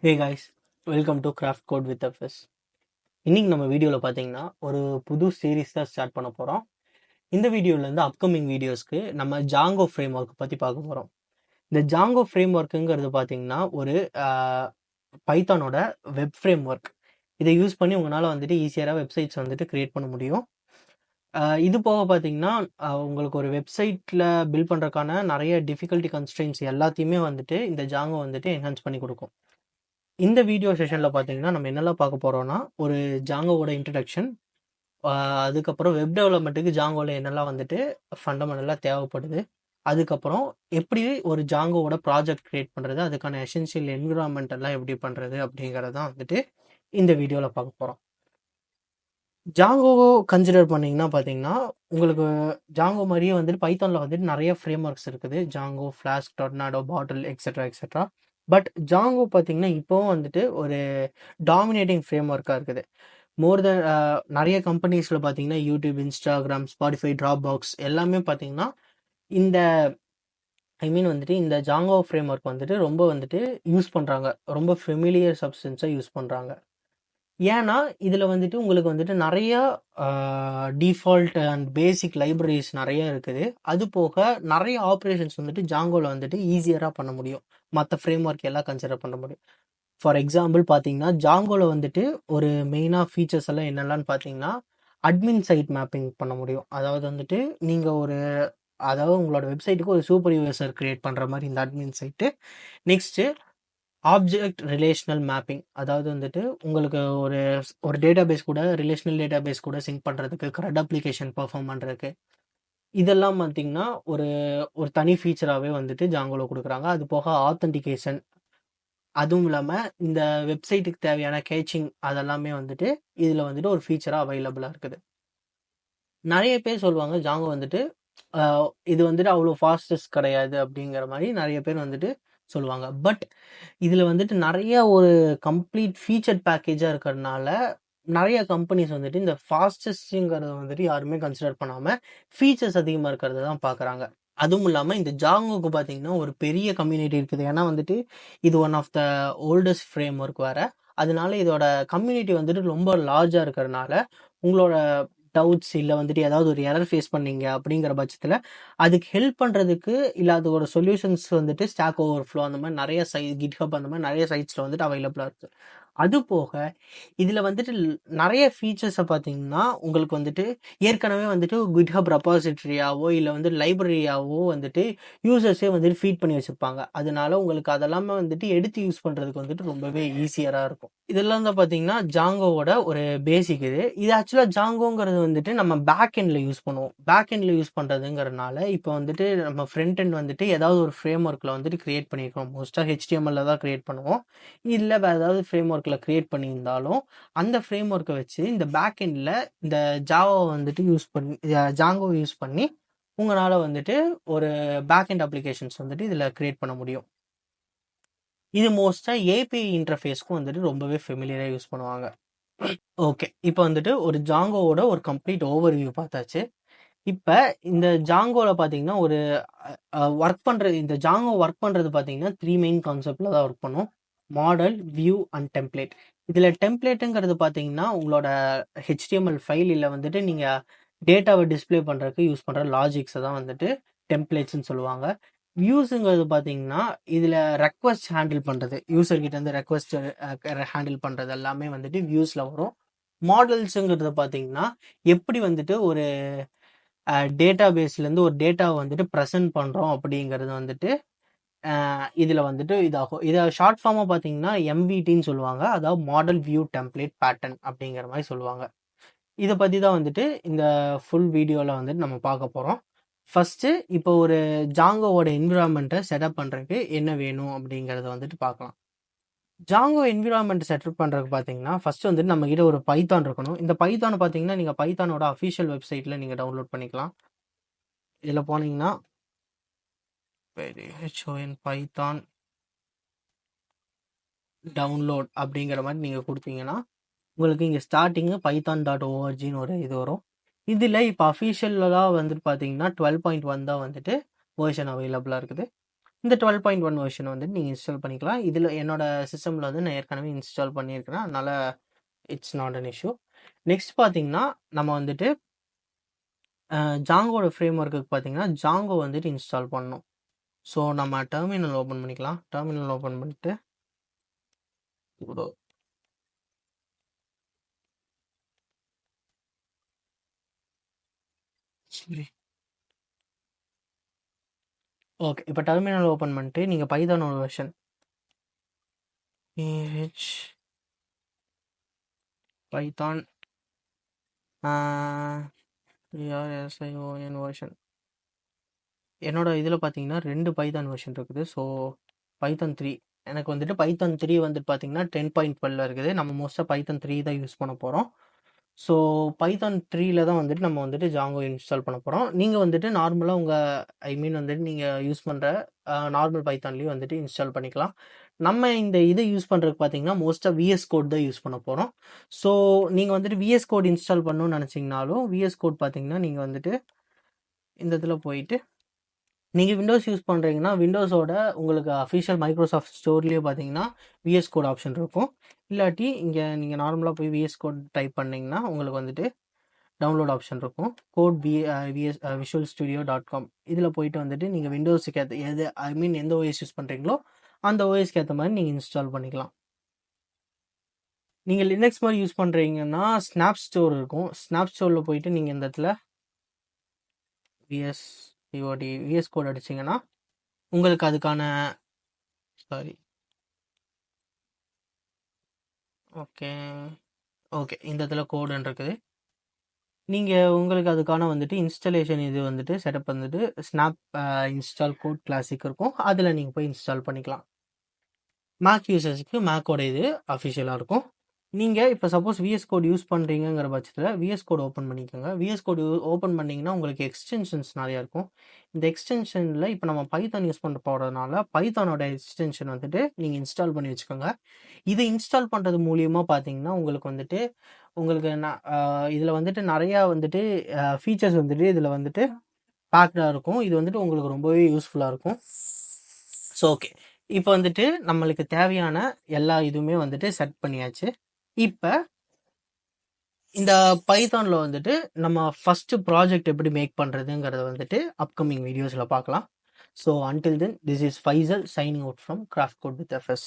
Hey guys, welcome to craft code with FS. இன்னைக்கு நம்ம வீடியோவில் பார்த்தீங்கன்னா ஒரு புது சீரீஸ் தான் ஸ்டார்ட் பண்ண போகிறோம். இந்த வீடியோலேருந்து அப்கமிங் வீடியோஸ்க்கு நம்ம ஜாங்கோ ஃப்ரேம் ஒர்க் பற்றி பார்க்க போகிறோம். இந்த ஜாங்கோ ஃப்ரேம் ஒர்க்குங்கிறது பார்த்தீங்கன்னா ஒரு பைத்தானோட வெப் ஃப்ரேம் ஒர்க். இதை யூஸ் பண்ணி உங்களால் வந்துட்டு ஈஸியாக வெப்சைட்ஸ் வந்துட்டு க்ரியேட் பண்ண முடியும். இது போக பார்த்தீங்கன்னா உங்களுக்கு ஒரு வெப்சைட்டில் பில்ட் பண்ணுறதுக்கான நிறைய டிஃபிகல்ட்டி கன்ஸ்ட்ரெயின்ஸ் எல்லாத்தையுமே வந்துட்டு இந்த ஜாங்கோ வந்துட்டு என்ஹான்ஸ் பண்ணி கொடுக்கும். இந்த வீடியோ செஷனில் பார்த்தீங்கன்னா நம்ம என்னெல்லாம் பார்க்க போகிறோம்னா ஒரு ஜாங்கோவோட இன்ட்ரடக்ஷன், அதுக்கப்புறம் வெப் டெவலப்மெண்ட்டுக்கு ஜாங்கோவில் என்னெல்லாம் வந்துட்டு ஃபண்டமெண்டலாக தேவைப்படுது, அதுக்கப்புறம் எப்படி ஒரு ஜாங்கோவோட ப்ராஜெக்ட் க்ரியேட் பண்ணுறது, அதுக்கான எசென்ஷியல் என்விரான்மெண்ட் எல்லாம் எப்படி பண்ணுறது அப்படிங்கிறது தான் வந்துட்டு இந்த வீடியோவில் பார்க்க போகிறோம். ஜாங்கோ கன்சிடர் பண்ணிங்கன்னா பார்த்தீங்கன்னா உங்களுக்கு ஜாங்கோ மாதிரியே வந்துட்டு பைத்தானில் வந்துட்டு நிறைய ஃப்ரேம் ஒர்க்ஸ் இருக்குது. Django, flask, tornado, bottle etcetera etcetera. But Django பார்த்தீங்கன்னா இப்போவும் வந்துட்டு ஒரு டாமினேட்டிங் ஃப்ரேம் ஒர்க்காக இருக்குது. மோர் தென் நிறைய கம்பெனிஸில் பார்த்தீங்கன்னா YouTube, Instagram, Spotify, drop box எல்லாமே பார்த்தீங்கன்னா இந்த வந்துட்டு இந்த ஜாங்கோ ஃப்ரேம் ஒர்க் வந்துட்டு ரொம்ப வந்துட்டு யூஸ் பண்ணுறாங்க. ரொம்ப ஃபெமிலியர் சப்ஸ்டன்ஸாக யூஸ் பண்ணுறாங்க. ஏன்னா இதில் வந்துட்டு உங்களுக்கு வந்துட்டு நிறையா டிஃபால்ட் அண்ட் பேசிக் லைப்ரரிஸ் நிறைய இருக்குது. அது போக நிறைய ஆப்ரேஷன்ஸ் வந்துட்டு ஜாங்கோவில் வந்துட்டு ஈஸியராக பண்ண முடியும். மற்ற ஃப்ரேம் ஒர்க் எல்லாம் கன்சிடர் பண்ண முடியும். ஃபார் எக்ஸாம்பிள் பார்த்தீங்கன்னா ஜாங்கோவில் வந்துட்டு ஒரு மெயினாக ஃபீச்சர்ஸ் எல்லாம் என்னெல்லாம்னு பார்த்தீங்கன்னா அட்மின் சைட் மேப்பிங் பண்ண முடியும். அதாவது வந்துட்டு நீங்கள் உங்களோட வெப்சைட்டுக்கு ஒரு சூப்பர் யூஎஸ்ஆர் கிரியேட் பண்ணுற மாதிரி இந்த admin site. Next object relational mapping, அதாவது வந்துட்டு உங்களுக்கு ஒரு டேட்டா பேஸ் கூட ரிலேஷனல் டேட்டா பேஸ் கூட சிங்க் பண்ணுறதுக்கு, CRUD அப்ளிகேஷன் பெர்ஃபார்ம் பண்ணுறதுக்கு, இதெல்லாம் பார்த்தீங்கன்னா ஒரு ஒரு தனி ஃபீச்சராகவே வந்துட்டு ஜாங்கோவில் கொடுக்குறாங்க. அது போக ஆத்தென்டிகேஷன், அதுவும் இல்லாமல் இந்த வெப்சைட்டுக்கு தேவையான கேச்சிங் அதெல்லாமே வந்துட்டு இதில் வந்துட்டு ஒரு ஃபீச்சராக அவைலபிளாக இருக்குது. நிறைய பேர் சொல்லுவாங்க ஜாங்கோ வந்துட்டு இது வந்துட்டு அவ்வளோ ஃபாஸ்டஸ்ட் கிடையாது அப்படிங்கிற மாதிரி நிறைய பேர் வந்துட்டு சொல்லுவாங்க. பட் இதில் வந்துட்டு நிறைய ஒரு கம்ப்ளீட் ஃபீச்சர் பேக்கேஜாக இருக்கிறதுனால நிறைய கம்பெனிஸ் வந்துட்டு இந்த ஃபாஸ்டஸ்ட்டுங்கிறத வந்துட்டு யாருமே கன்சிடர் பண்ணாமல் ஃபீச்சர்ஸ் அதிகமாக இருக்கிறத தான் பார்க்குறாங்க. அதுவும் இல்லாமல் இந்த ஜாங்கோக்கு பார்த்தீங்கன்னா ஒரு பெரிய கம்யூனிட்டி இருக்குது. ஏன்னா வந்துட்டு இது one of the oldest framework வேறு. அதனால இதோட கம்யூனிட்டி வந்துட்டு ரொம்ப லார்ஜாக இருக்கிறதுனால உங்களோட டவுட்ஸ் இல்லை வந்துட்டு ஏதாவது ஒரு எரர் ஃபேஸ் பண்ணீங்க அப்படிங்கிற பட்சத்தில் அதுக்கு ஹெல்ப் பண்ணுறதுக்கு இல்லை அதோட சொல்யூஷன்ஸ் வந்துட்டு ஸ்டாக் ஓவர்ஃப்ளோ அந்த மாதிரி நிறைய கிட்ஹப் அந்த மாதிரி நிறைய சைட்ஸில் வந்துட்டு அவைலபிளாக இருக்குது. அது போக இதில் வந்துட்டு நிறைய ஃபீச்சர்ஸை பார்த்தீங்கன்னா உங்களுக்கு வந்துட்டு ஏற்கனவே வந்துட்டு கிட்ஹப் ரெபாசிட்டரியாவோ இல்லை வந்து லைப்ரரியாவோ வந்துட்டு யூசர்ஸே வந்துட்டு ஃபீட் பண்ணி வச்சுருப்பாங்க. அதனால உங்களுக்கு அதெல்லாமே வந்துட்டு எடுத்து யூஸ் பண்ணுறதுக்கு வந்துட்டு ரொம்பவே ஈஸியராக இருக்கும். இதெல்லாம் தான் பார்த்தீங்கன்னா ஜாங்கோவோட ஒரு பேசிக். இது ஆக்சுவலாக ஜாங்கோங்கிறது வந்துட்டு நம்ம பேக் எண்டில் யூஸ் பண்ணுவோம். பேக் எண்டில் யூஸ் பண்ணுறதுங்கிறதுனால இப்போ வந்துட்டு நம்ம ஃப்ரண்ட் எண்ட் வந்துட்டு ஏதாவது ஒரு ஃப்ரேம் ஒர்க்கில் வந்துட்டு க்ரியேட் பண்ணியிருக்கோம். மோஸ்ட்டாக HTML தான் க்ரியேட் பண்ணுவோம். இல்லை வேறு ஏதாவது ஃப்ரேம் ஒர்க்கில் க்ரியேட் பண்ணியிருந்தாலும் அந்த ஃப்ரேம் ஒர்க்கை வச்சு இந்த பேக் எண்டில் இந்த ஜாவாவை வந்துட்டு ஜாங்கோ யூஸ் பண்ணி உங்களால் வந்துட்டு ஒரு பேக் எண்ட் அப்ளிகேஷன்ஸ் வந்துட்டு இதில் க்ரியேட் பண்ண முடியும். இது மோஸ்ட்டாக API இன்டர்ஃபேஸ்க்கும் வந்துட்டு ரொம்பவே ஃபெமிலியராக யூஸ் பண்ணுவாங்க. ஓகே, இப்போ வந்துட்டு ஒரு ஜாங்கோவோட ஒரு கம்ப்ளீட் ஓவர்வியூ பார்த்தாச்சு. இப்போ இந்த ஜாங்கோவில் பார்த்தீங்கன்னா ஒரு ஒர்க் பண்ணுறது, இந்த ஜாங்கோ ஒர்க் பண்ணுறது பார்த்தீங்கன்னா 3 மெயின் கான்செப்டில் தான் ஒர்க் பண்ணும்: மாடல், வியூ அண்ட் டெம்ப்ளேட். இதில் டெம்ப்ளேட்டுங்கிறது பார்த்தீங்கன்னா உங்களோட HTML ஃபைல் இல்லை வந்துட்டு நீங்கள் டேட்டாவை டிஸ்பிளே பண்ணுறதுக்கு யூஸ் பண்ணுற லாஜிக்ஸை தான் வந்துட்டு டெம்ப்ளேட்ஸ்ன்னு சொல்லுவாங்க. வியூஸுங்கிறது பார்த்தீங்கன்னா இதில் ரெக்வஸ்ட் ஹேண்டில் பண்ணுறது, யூசர்கிட்ட இருந்து ரெக்வஸ்ட் ஹேண்டில் பண்ணுறது எல்லாமே வந்துட்டு வியூஸில் வரும். மாடல்ஸுங்கிறது பார்த்தீங்கன்னா எப்படி வந்துட்டு ஒரு டேட்டா பேஸ்லேருந்து ஒரு டேட்டாவை வந்துட்டு ப்ரெசென்ட் பண்ணுறோம் அப்படிங்கிறது வந்துட்டு இதில் வந்துட்டு இதாகும். இதை ஷார்ட் ஃபார்மாக பார்த்தீங்கன்னா MVTன்னு சொல்லுவாங்க. அதாவது மாடல் வியூ டெம்ப்ளேட் பேட்டர்ன் அப்படிங்கிற மாதிரி சொல்லுவாங்க. இதை பற்றி தான் வந்துட்டு இந்த ஃபுல் வீடியோவில் வந்துட்டு நம்ம பார்க்க போகிறோம். ஃபஸ்ட்டு இப்போ ஒரு ஜாங்கோவோட என்விரான்மெண்ட்டை செட்டப் பண்ணுறதுக்கு என்ன வேணும் அப்படிங்கிறத வந்துட்டு பார்க்கலாம். ஜாங்கோ என்விரான்மெண்ட் செட்டப் பண்ணுறதுக்கு பார்த்தீங்கன்னா ஃபஸ்ட்டு வந்துட்டு நம்மக்கிட்ட ஒரு பைத்தான் இருக்கணும். இந்த பைத்தானை பார்த்தீங்கன்னா நீங்கள் பைத்தானோட அஃபிஷியல் வெப்சைட்டில் நீங்கள் டவுன்லோட் பண்ணிக்கலாம். இதில் போனீங்கன்னா HON பைத்தான் டவுன்லோட் அப்படிங்கிற மாதிரி நீங்கள் கொடுத்தீங்கன்னா உங்களுக்கு இங்கே ஸ்டார்டிங்கு python.orgன்னு ஒரு இது வரும். இதில் இப்போ அஃபிஷியலாக வந்துட்டு பார்த்தீங்கன்னா 12.1 தான் வந்துட்டு வேர்ஷன் அவைலபிளாக இருக்குது. இந்த 12.1 வெர்ஷன் வந்துட்டு நீங்கள் இன்ஸ்டால் பண்ணிக்கலாம். இதில் என்னோட சிஸ்டமில் வந்து நான் ஏற்கனவே இன்ஸ்டால் பண்ணியிருக்கிறேன். அதனால் it's not an issue. Next பார்த்தீங்கன்னா நம்ம வந்துட்டு ஜாங்கோட ஃப்ரேம் ஒர்க்குக்கு பார்த்தீங்கன்னா ஜாங்கோ வந்துட்டு இன்ஸ்டால் பண்ணணும். ஸோ நம்ம டெர்மினல் ஓப்பன் பண்ணிக்கலாம். டெர்மினல் ஓப்பன் பண்ணிட்டு ஓகே. இப்போ டெர்மினல் ஓப்பன் பண்ணிட்டு நீங்கள் பைதானோட வெர்ஷன் பைத்தான் PRSION வெர்ஷன் என்னோட இதில் பார்த்தீங்கன்னா 2 பைத்தான் வெர்ஷன் இருக்குது. ஸோ பைத்தான் 3 எனக்கு வந்துட்டு பைத்தான் 3 வந்துட்டு பார்த்தீங்கன்னா 10.12 இருக்குது. நம்ம மோஸ்ட்டாக பைத்தான் 3 தான் யூஸ் பண்ண போகிறோம். ஸோ பைத்தான் 3ல தான் வந்துட்டு நம்ம வந்துட்டு ஜாங்கோ இன்ஸ்டால் பண்ண போகிறோம். நீங்கள் வந்துட்டு நார்மலாக வந்துட்டு நீங்கள் யூஸ் பண்ணுற நார்மல் பைத்தான்லேயும் வந்துட்டு இன்ஸ்டால் பண்ணிக்கலாம். நம்ம இந்த இதை யூஸ் பண்ணுறதுக்கு பார்த்தீங்கன்னா மோஸ்ட்டாக VS கோட் தான் யூஸ் பண்ண போகிறோம். ஸோ நீங்கள் வந்துட்டு VS கோட் இன்ஸ்டால் பண்ணணும்னு நினச்சிங்கனாலும் VS கோட் பார்த்தீங்கன்னா நீங்கள் வந்துட்டு இந்த இதில் போயிட்டு நீங்கள் விண்டோஸ் யூஸ் பண்ணுறீங்கன்னா விண்டோஸோட உங்களுக்கு அஃபிஷியல் மைக்ரோசாஃப்ட் ஸ்டோர்லேயே பார்த்தீங்கன்னா VS கோட் ஆப்ஷன் இருக்கும். இல்லாட்டி இங்கே நீங்கள் நார்மலாக போய் VS கோட் டைப் பண்ணிங்கன்னா உங்களுக்கு வந்துட்டு டவுன்லோட் ஆப்ஷன் இருக்கும். கோட் visualstudio.com இதில் போயிட்டு வந்துட்டு நீங்கள் விண்டோஸுக்கு ஏற்ற எந்த OS யூஸ் பண்ணுறீங்களோ அந்த OSக்கு ஏற்ற மாதிரி நீங்கள் இன்ஸ்டால் பண்ணிக்கலாம். நீங்கள் லினக்ஸ் மாதிரி யூஸ் பண்ணுறீங்கன்னா ஸ்னாப் ஸ்டோர் இருக்கும். ஸ்னாப் ஸ்டோரில் போயிட்டு நீங்கள் இந்த இடத்துல VS கோட் அடிச்சிங்கன்னா உங்களுக்கு அதுக்கான ஓகே இந்த இடத்துல கோடுன்னு இருக்குது. நீங்கள் உங்களுக்கு அதுக்கான வந்துட்டு இன்ஸ்டாலேஷன் இது வந்துட்டு செட்டப் வந்துட்டு ஸ்னாப் இன்ஸ்டால் கோட் கிளாசிக் இருக்கும். அதில் நீங்கள் போய் இன்ஸ்டால் பண்ணிக்கலாம். மேக் யூசர்ஸுக்கு மேக்கோட இது அஃபிஷியலாக இருக்கும். நீங்கள் இப்போ சப்போஸ் VS கோட் யூஸ் பண்ணுறீங்கிற பட்சத்தில் VS கோட் ஓப்பன் பண்ணிக்கோங்க. VS கோட் ஓப்பன் பண்ணிங்கன்னா உங்களுக்கு எக்ஸ்டென்ஷன்ஸ் நிறையா இருக்கும். இந்த எக்ஸ்டென்ஷனில் இப்போ நம்ம பைத்தான் யூஸ் பண்ண போகிறதுனால பைத்தானோட எக்ஸ்டென்ஷன் வந்துட்டு நீங்கள் இன்ஸ்டால் பண்ணி வச்சுக்கோங்க. இதை இன்ஸ்டால் பண்ணுறது மூலியமாக பார்த்தீங்கன்னா உங்களுக்கு வந்துட்டு இதில் வந்துட்டு நிறையா வந்துட்டு ஃபீச்சர்ஸ் வந்துட்டு இதில் வந்துட்டு பேக்டாக இருக்கும். இது வந்துட்டு உங்களுக்கு ரொம்பவே யூஸ்ஃபுல்லாக இருக்கும். ஸோ ஓகே, இப்போ வந்துட்டு நம்மளுக்கு தேவையான எல்லா இதுவுமே வந்துட்டு செட் பண்ணியாச்சு. இப்போ இந்த பைத்தானில் வந்துட்டு நம்ம ஃபஸ்ட்டு ப்ராஜெக்ட் எப்படி மேக் பண்ணுறதுங்கிறத வந்துட்டு அப்கமிங் வீடியோஸில் பார்க்கலாம். So until then, this is Faisal signing out from craft code with FS.